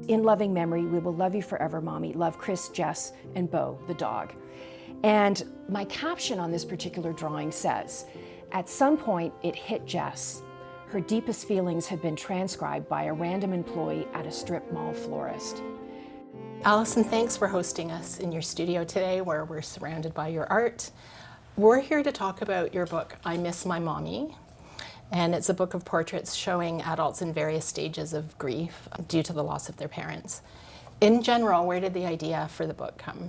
In loving memory, we will love you forever, Mommy. Love, Chris, Jess, and Bo, the dog. And my caption on this particular drawing says, at some point it hit Jess. Her deepest feelings had been transcribed by a random employee at a strip mall florist. Alison, thanks for hosting us in your studio today where we're surrounded by your art. We're here to talk about your book, I Miss My Mommy. And it's a book of portraits showing adults in various stages of grief due to the loss of their parents. In general, where did the idea for the book come?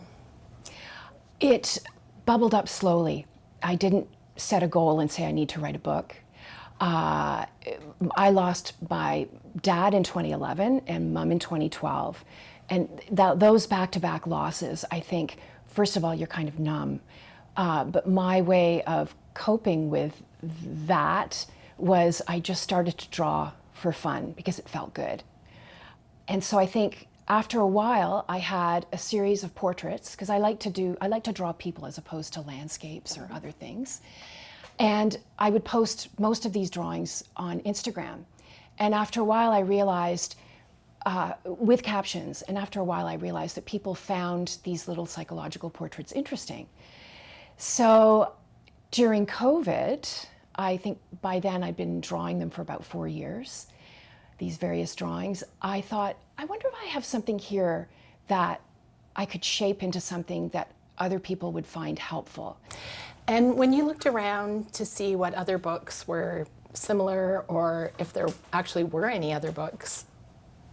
It bubbled up slowly. I didn't set a goal and say I need to write a book. I lost my dad in 2011 and mom in 2012. And those back-to-back losses, I think, first of all, you're kind of numb. But my way of coping with that was I just started to draw for fun because it felt good. And so I think after a while I had a series of portraits because I like to draw people as opposed to landscapes or other things. And I would post most of these drawings on Instagram. And after a while I realized, with captions, and after a while I realized that people found these little psychological portraits interesting. So during COVID, I think by then I'd been drawing them for about 4 years, these various drawings. I thought, I wonder if I have something here that I could shape into something that other people would find helpful. And when you looked around to see what other books were similar, or if there actually were any other books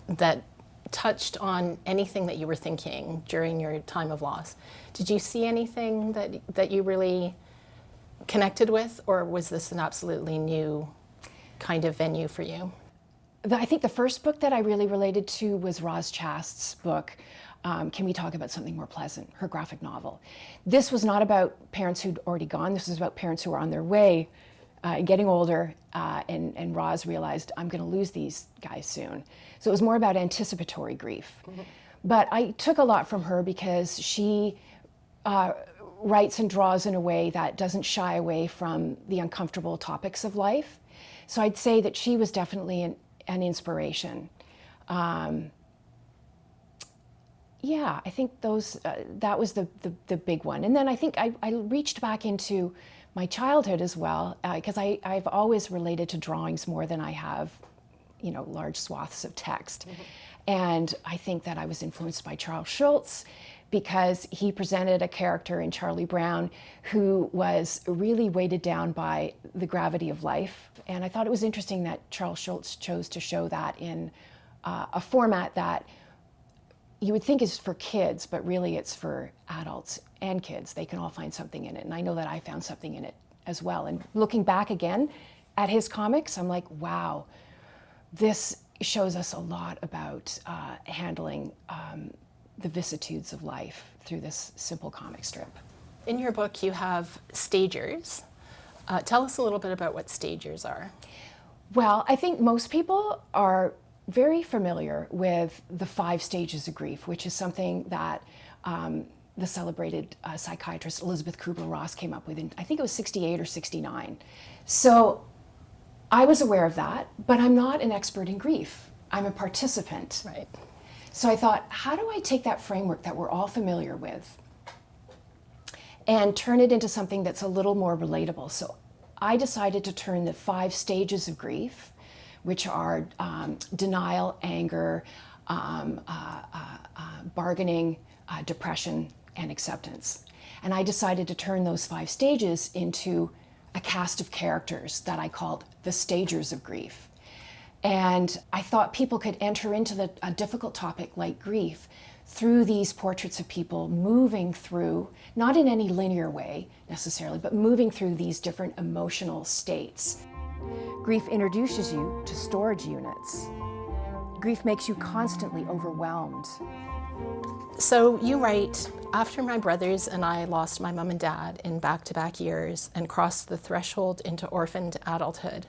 that touched on anything that you were thinking during your time of loss, did you see anything that you really connected with, or was this an absolutely new kind of venue for you? I think the first book that I really related to was Roz Chast's book, Can We Talk About Something More Pleasant, her graphic novel. This was not about parents who'd already gone, this was about parents who were on their way, getting older, and Roz realized, I'm going to lose these guys soon. So it was more about anticipatory grief. Mm-hmm. But I took a lot from her because she writes and draws in a way that doesn't shy away from the uncomfortable topics of life. So I'd say that she was definitely an inspiration. Yeah, I think that was the big one. And then I think I reached back into my childhood as well, because I've always related to drawings more than I have, large swaths of text. Mm-hmm. And I think that I was influenced by Charles Schulz, because he presented a character in Charlie Brown who was really weighted down by the gravity of life. And I thought it was interesting that Charles Schulz chose to show that in a format that you would think is for kids, but really it's for adults and kids. They can all find something in it. And I know that I found something in it as well. And looking back again at his comics, I'm like, wow, this shows us a lot about handling the vicissitudes of life through this simple comic strip. In your book, you have stagers. Tell us a little bit about what stagers are. Well, I think most people are very familiar with the 5 stages of grief, which is something that the celebrated psychiatrist Elizabeth Kubler-Ross came up with in, I think it was 68 or 69. So I was aware of that, but I'm not an expert in grief. I'm a participant. Right. So I thought, how do I take that framework that we're all familiar with and turn it into something that's a little more relatable? So I decided to turn the 5 stages of grief, which are denial, anger, bargaining, depression, and acceptance. And I decided to turn those 5 stages into a cast of characters that I called the stagers of grief. And I thought people could enter into a difficult topic like grief through these portraits of people moving through, not in any linear way necessarily, but moving through these different emotional states. Grief introduces you to storage units. Grief makes you constantly overwhelmed. So you write, after my brothers and I lost my mom and dad in back-to-back years and crossed the threshold into orphaned adulthood,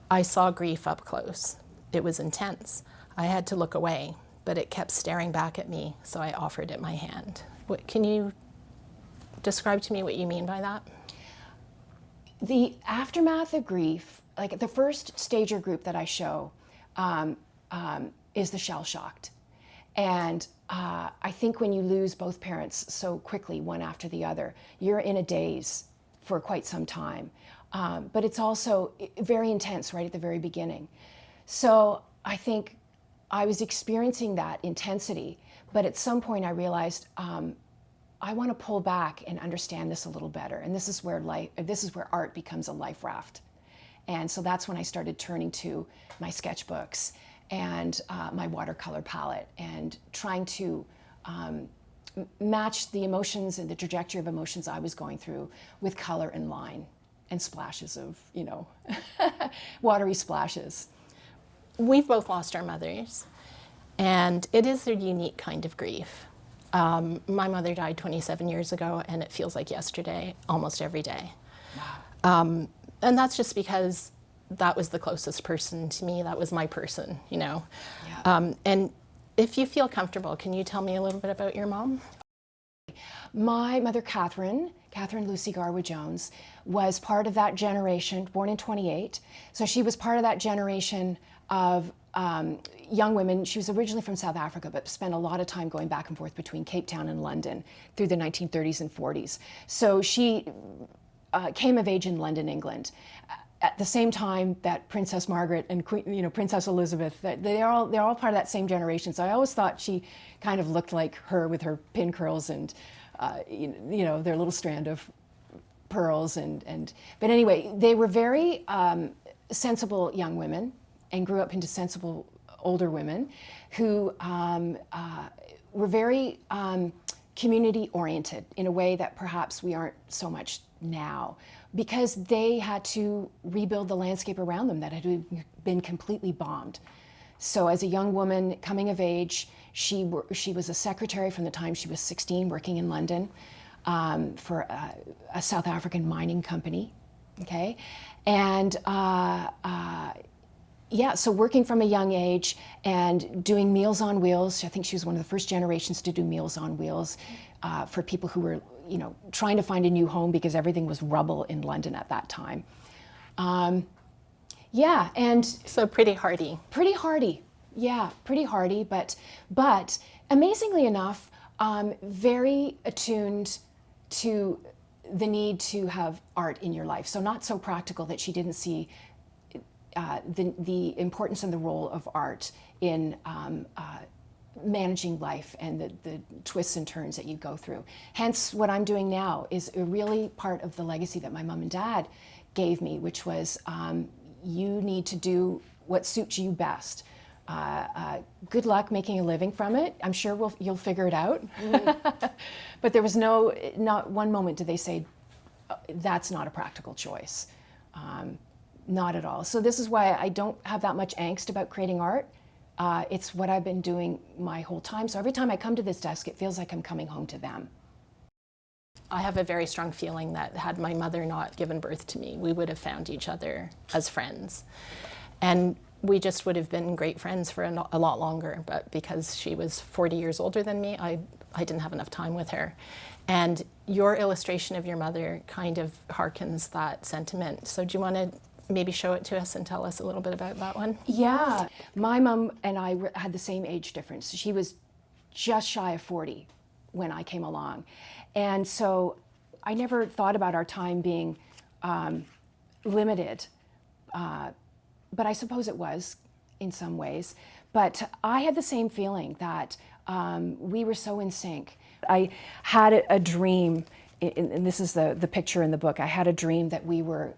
I saw grief up close. It was intense. I had to look away, but it kept staring back at me, so I offered it my hand. Can you describe to me what you mean by that? The aftermath of grief, like the first stager group that I show, is the shell-shocked. And I think when you lose both parents so quickly, one after the other, you're in a daze for quite some time. But it's also very intense right at the very beginning. So I think I was experiencing that intensity, but at some point I realized I want to pull back and understand this a little better. And this is where art becomes a life raft. And so that's when I started turning to my sketchbooks and my watercolor palette and trying to match the emotions and the trajectory of emotions I was going through with color and line and splashes of, watery splashes. We've both lost our mothers, and it is a unique kind of grief. My mother died 27 years ago, and it feels like yesterday, almost every day. Wow. And that's just because that was the closest person to me. That was my person, Yeah. And if you feel comfortable, can you tell me a little bit about your mom? My mother, Catherine Lucy Garwood-Jones, was part of that generation, born in 28. So she was part of that generation of young women. She was originally from South Africa, but spent a lot of time going back and forth between Cape Town and London through the 1930s and 40s. So she came of age in London, England, at the same time that Princess Margaret and Princess Elizabeth. They're all part of that same generation. So I always thought she kind of looked like her with her pin curls and their little strand of pearls but anyway, they were very sensible young women and grew up into sensible older women who were very community oriented in a way that perhaps we aren't so much now, because they had to rebuild the landscape around them that had been completely bombed. So as a young woman coming of age, she was a secretary from the time she was 16, working in London for a South African mining company, okay? And so working from a young age and doing Meals on Wheels. I think she was one of the first generations to do Meals on Wheels for people who were, trying to find a new home because everything was rubble in London at that time. And So pretty hardy. Pretty hardy, yeah, pretty hardy, but amazingly enough, very attuned to the need to have art in your life. So not so practical that she didn't see the importance and the role of art in managing life and the twists and turns that you go through. Hence, what I'm doing now is a really part of the legacy that my mom and dad gave me, which was you need to do what suits you best. Good luck making a living from it. I'm sure you'll figure it out. But there was not one moment did they say, that's not a practical choice. Not at all. So this is why I don't have that much angst about creating art. It's what I've been doing my whole time. So every time I come to this desk, it feels like I'm coming home to them. I have a very strong feeling that had my mother not given birth to me, we would have found each other as friends. And we just would have been great friends for a lot longer, but because she was 40 years older than me, I didn't have enough time with her. And your illustration of your mother kind of harkens that sentiment. So do you want to maybe show it to us and tell us a little bit about that one? Yeah, my mom and I had the same age difference. She was just shy of 40 when I came along. And so I never thought about our time being limited, but I suppose it was in some ways. But I had the same feeling that we were so in sync. I had a dream, and this is the picture in the book. I had a dream that we were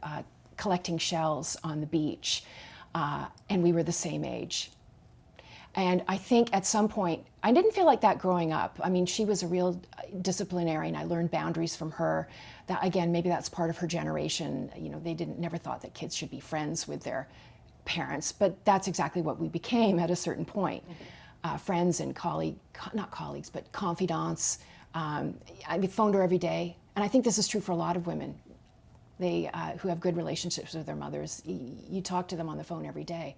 collecting shells on the beach, and we were the same age. And I think at some point, I didn't feel like that growing up. I mean, she was a real disciplinarian. I learned boundaries from her. That, again, maybe that's part of her generation. They never thought that kids should be friends with their parents, but that's exactly what we became at a certain point. Friends and not colleagues, but confidants. I phoned her every day. And I think this is true for a lot of women. They who have good relationships with their mothers, you talk to them on the phone every day.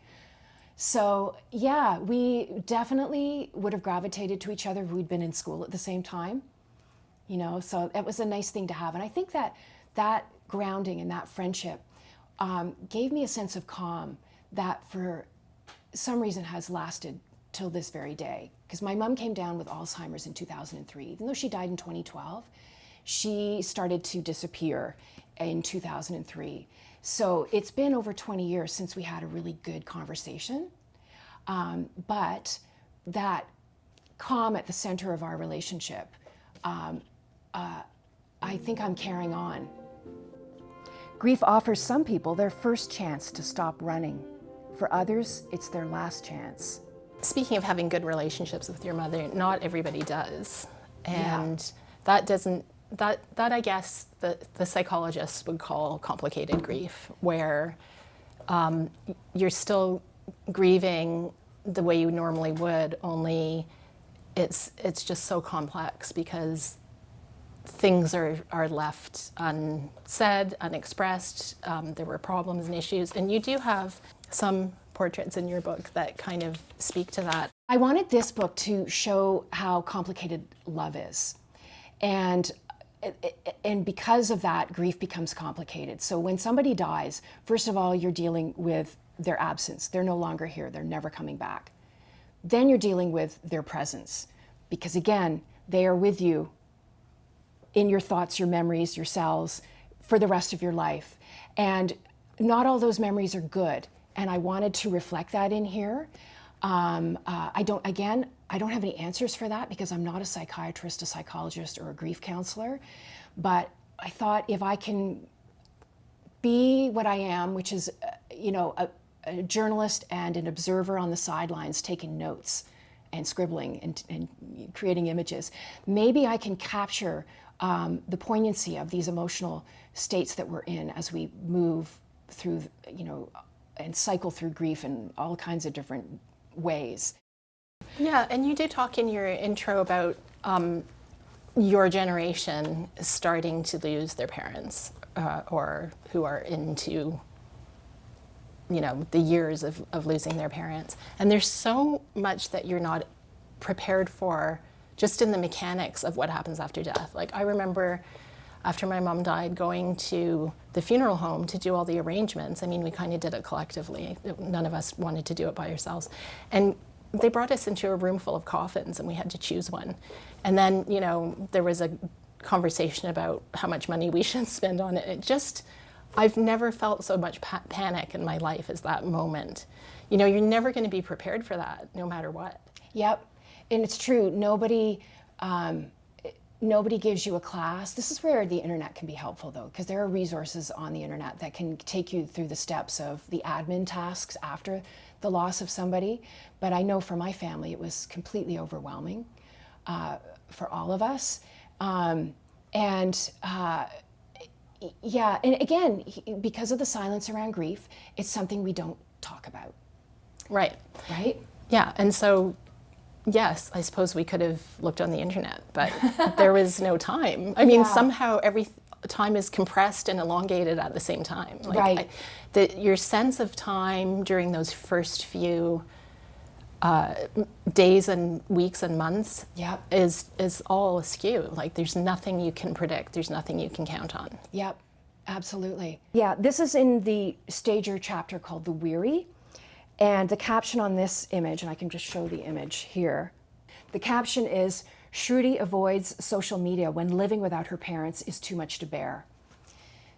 So yeah, we definitely would have gravitated to each other if we'd been in school at the same time. So it was a nice thing to have. And I think that grounding and that friendship gave me a sense of calm that for some reason has lasted till this very day. Because my mom came down with Alzheimer's in 2003. Even though she died in 2012, she started to disappear in 2003. So it's been over 20 years since we had a really good conversation. But that calm at the center of our relationship, I think I'm carrying on. Grief offers some people their first chance to stop running. For others, it's their last chance. Speaking of having good relationships with your mother, not everybody does. And Yeah. that I guess the psychologists would call complicated grief, where you're still grieving the way you normally would, only it's just so complex because things are left unsaid, unexpressed. There were problems and issues, and you do have some portraits in your book that kind of speak to that. I wanted this book to show how complicated love is. And because of that, grief becomes complicated. So when somebody dies, first of all, you're dealing with their absence. They're no longer here. They're never coming back. Then you're dealing with their presence. Because again, they are with you in your thoughts, your memories, your cells for the rest of your life. And not all those memories are good. And I wanted to reflect that in here. I don't have any answers for that because I'm not a psychiatrist, a psychologist, or a grief counselor. But I thought if I can be what I am, which is, a journalist and an observer on the sidelines taking notes and scribbling and creating images, maybe I can capture the poignancy of these emotional states that we're in as we move through, and cycle through grief in all kinds of different ways. Yeah, and you do talk in your intro about your generation starting to lose their parents or who are into, the years of losing their parents. And there's so much that you're not prepared for just in the mechanics of what happens after death. Like I remember after my mom died, going to the funeral home to do all the arrangements. I mean, we kind of did it collectively. None of us wanted to do it by ourselves. And they brought us into a room full of coffins and we had to choose one. And then, there was a conversation about how much money we should spend on it. I've never felt so much panic in my life as that moment. You're never going to be prepared for that, no matter what. Yep, and it's true. Nobody gives you a class. This is where the internet can be helpful, though, because there are resources on the internet that can take you through the steps of the admin tasks after the loss of somebody. But I know for my family, it was completely overwhelming for all of us. And again, because of the silence around grief, it's something we don't talk about. Right. Right? Yeah, and so yes, I suppose we could have looked on the internet, but there was no time. I mean, somehow every time is compressed and elongated at the same time. Right. Your sense of time during those first few days and weeks and months is all askew. Like there's nothing you can predict. There's nothing you can count on. Yep, absolutely. Yeah, this is in the Stager chapter called The Weary. And the caption on this image, and I can just show the image here, the caption is, "Shruti avoids social media when living without her parents is too much to bear."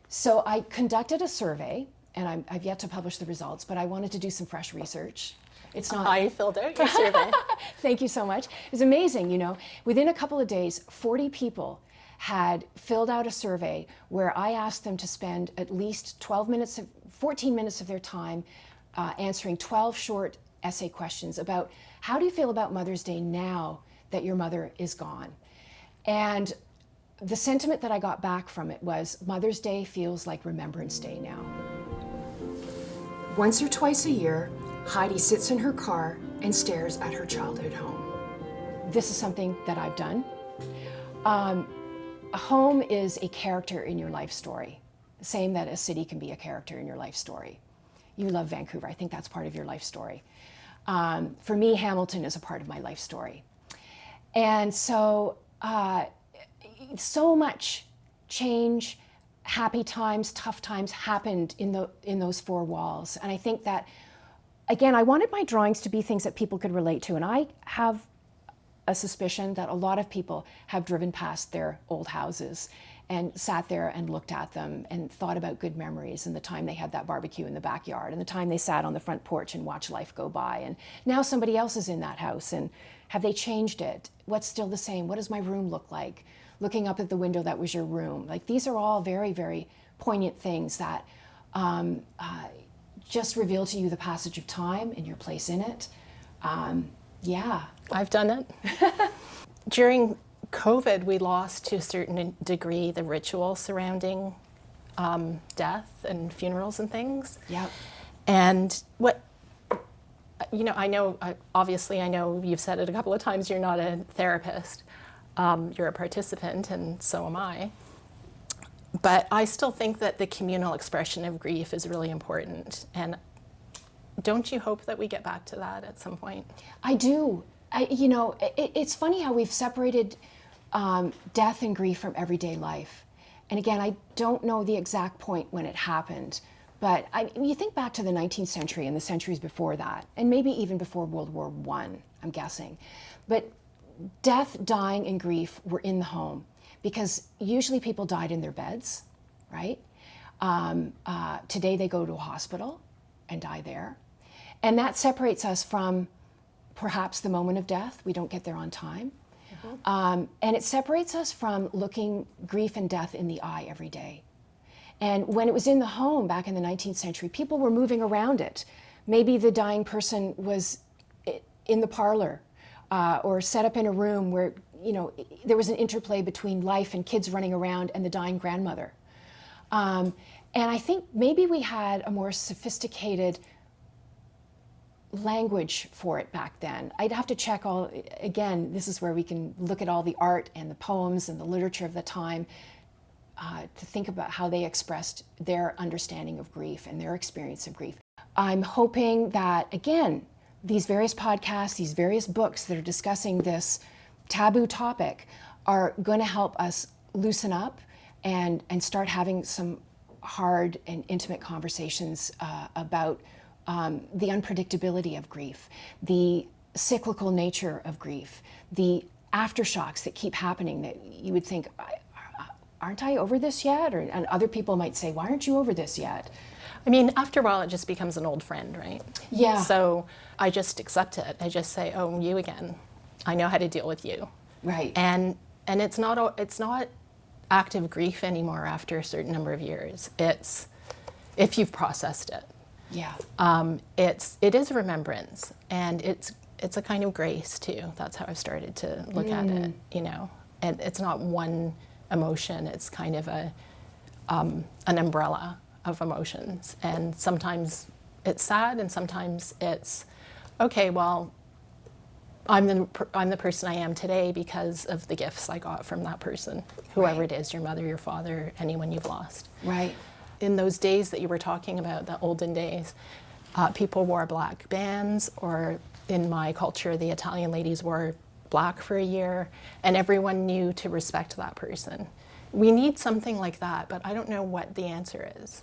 So I conducted a survey, and I've yet to publish the results, but I wanted to do some fresh research. It's not. I filled out your survey. Thank you so much. It was amazing, Within a couple of days, 40 people had filled out a survey where I asked them to spend at least 14 minutes of their time answering 12 short essay questions about how do you feel about Mother's Day now that your mother is gone? And the sentiment that I got back from it was Mother's Day feels like Remembrance Day now. Once or twice a year, Heidi sits in her car and stares at her childhood home. This is something that I've done. A home is a character in your life story, the same that a city can be a character in your life story. You love Vancouver. I think that's part of your life story. For me, Hamilton is a part of my life story. And so, so much change, happy times, tough times happened in those four walls. And I think that again, I wanted my drawings to be things that people could relate to, and I have a suspicion that a lot of people have driven past their old houses and sat there and looked at them and thought about good memories and the time they had that barbecue in the backyard and the time they sat on the front porch and watched life go by. And now somebody else is in that house, and have they changed it? What's still the same? What does my room look like? Looking up at the window, that was your room. Like, these are all very, very poignant things that just reveal to you the passage of time and your place in it. Yeah. I've done it. During COVID, we lost to a certain degree the ritual surrounding death and funerals and things. Yeah. And what, I know, obviously, I know you've said it a couple of times, you're not a therapist. You're a participant, and so am I. But I still think that the communal expression of grief is really important. And don't you hope that we get back to that at some point? I do. It's funny how we've separated death and grief from everyday life. And again, I don't know the exact point when it happened, but you think back to the 19th century and the centuries before that, and maybe even before World War I, I'm guessing. But death, dying, and grief were in the home, because usually people died in their beds, right? Today they go to a hospital and die there. And that separates us from perhaps the moment of death. We don't get there on time. And it separates us from looking grief and death in the eye every day. And when it was in the home back in the 19th century, people were moving around it. Maybe the dying person was in the parlor or set up in a room where, there was an interplay between life and kids running around and the dying grandmother. And I think maybe we had a more sophisticated language for it back then. I'd have to check again, this is where we can look at all the art and the poems and the literature of the time to think about how they expressed their understanding of grief and their experience of grief. I'm hoping that, again, these various podcasts, these various books that are discussing this taboo topic are going to help us loosen up and start having some hard and intimate conversations about the unpredictability of grief, the cyclical nature of grief, the aftershocks that keep happening that you would think, aren't I over this yet? And other people might say, why aren't you over this yet? I mean, after a while, it just becomes an old friend, right? Yeah. So I just accept it. I just say, oh, you again. I know how to deal with you. Right. And it's not active grief anymore after a certain number of years. It's if you've processed it. Yeah. It is remembrance, and it's a kind of grace too. That's how I've started to look at it, And it's not one emotion. It's kind of an umbrella of emotions. And sometimes it's sad, and sometimes it's okay. Well, I'm the person I am today because of the gifts I got from that person, whoever it is, your mother, your father, anyone you've lost. Right. In those days that you were talking about, the olden days, people wore black bands, or in my culture, the Italian ladies wore black for a year, and everyone knew to respect that person. We need something like that, but I don't know what the answer is.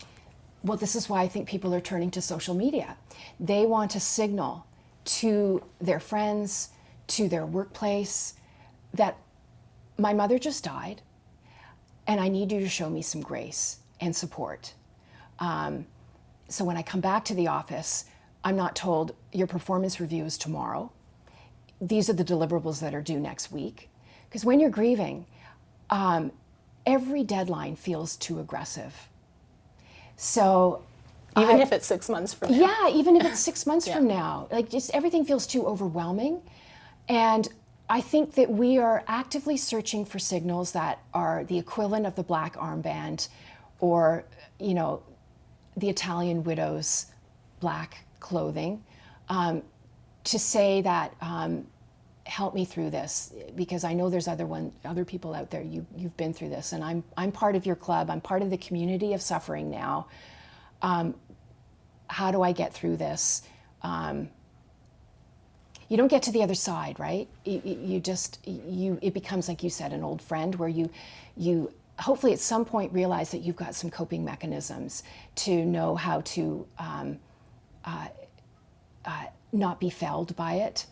Well, this is why I think people are turning to social media. They want to signal to their friends, to their workplace, that my mother just died, and I need you to show me some grace and support. So when I come back to the office, I'm not told your performance review is tomorrow. These are the deliverables that are due next week. Because when you're grieving, every deadline feels too aggressive. So even if it's 6 months from now. Yeah, even if it's 6 months from now. Like, just everything feels too overwhelming. And I think that we are actively searching for signals that are the equivalent of the black armband, or, the Italian widow's black clothing, to say that, help me through this, because I know there's other people out there, you've been through this, and I'm part of your club, I'm part of the community of suffering now. How do I get through this? You don't get to the other side, right? It becomes, like you said, an old friend where you hopefully at some point realize that you've got some coping mechanisms to know how to not be felled by it,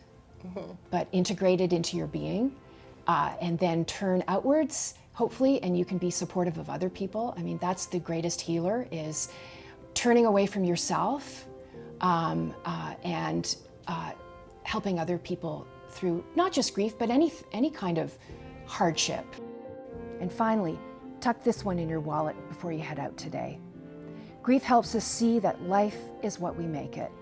but integrate it into your being, and then turn outwards, hopefully, and you can be supportive of other people. I mean, that's the greatest healer, is turning away from yourself and helping other people through not just grief, but any kind of hardship. And finally, tuck this one in your wallet before you head out today. Grief helps us see that life is what we make it.